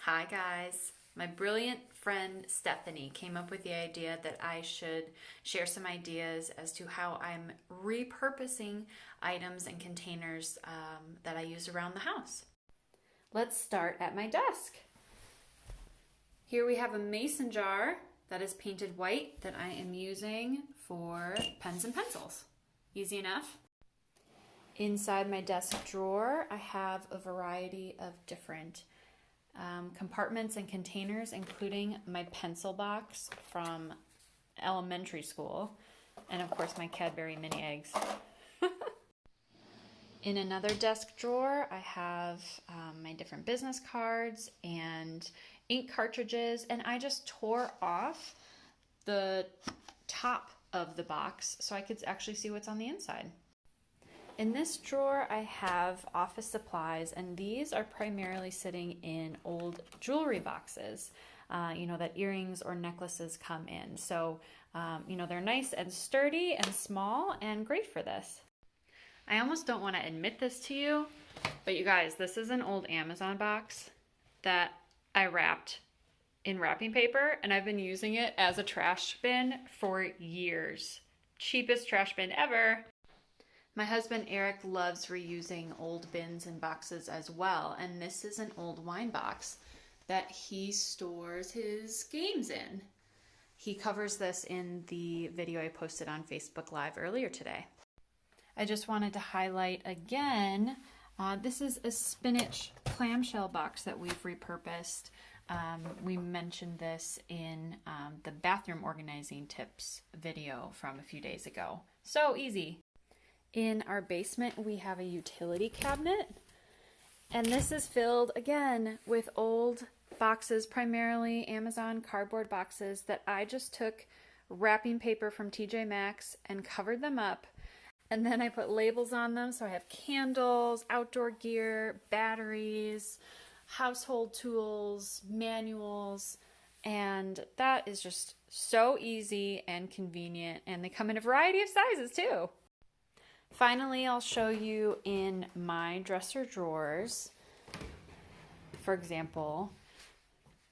Hi guys. My brilliant friend Stephanie came up with the idea that I should share some ideas as to how I'm repurposing items and containers that I use around the house. Let's start at my desk. Here we have a mason jar that is painted white that I am using for pens and pencils. Easy enough. Inside my desk drawer, I have a variety of different compartments and containers, including my pencil box from elementary school, and of course my Cadbury mini eggs. In another desk drawer, I have my different business cards and ink cartridges, and I just tore off the top of the box so I could actually see what's on the inside. In this drawer, I have office supplies, and these are primarily sitting in old jewelry boxes, that earrings or necklaces come in. So, they're nice and sturdy and small and great for this. I almost don't want to admit this to you, but you guys, this is an old Amazon box that I wrapped in wrapping paper, and I've been using it as a trash bin for years. Cheapest trash bin ever. My husband Eric loves reusing old bins and boxes as well, and this is an old wine box that he stores his games in. He covers this in the video I posted on Facebook Live earlier today. I just wanted to highlight again, this is a spinach clamshell box that we've repurposed. We mentioned this in the bathroom organizing tips video from a few days ago. So easy. In our basement, we have a utility cabinet, and this is filled again with old boxes, primarily Amazon cardboard boxes that I just took wrapping paper from TJ Maxx and covered them up, and then I put labels on them. So I have candles, outdoor gear, batteries, household tools, manuals, and that is just so easy and convenient, and they come in a variety of sizes too. Finally, I'll show you in my dresser drawers. For example,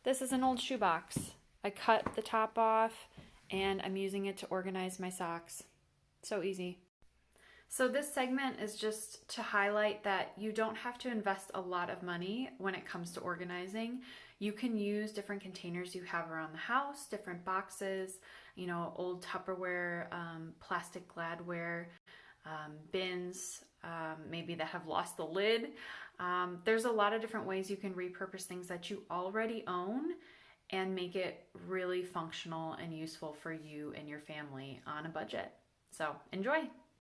this is an old shoebox. I cut the top off and I'm using it to organize my socks. So easy. So this segment is just to highlight that you don't have to invest a lot of money when it comes to organizing. You can use different containers you have around the house, different boxes, old Tupperware, plastic Gladware, bins, maybe that have lost the lid. There's a lot of different ways you can repurpose things that you already own and make it really functional and useful for you and your family on a budget. So enjoy!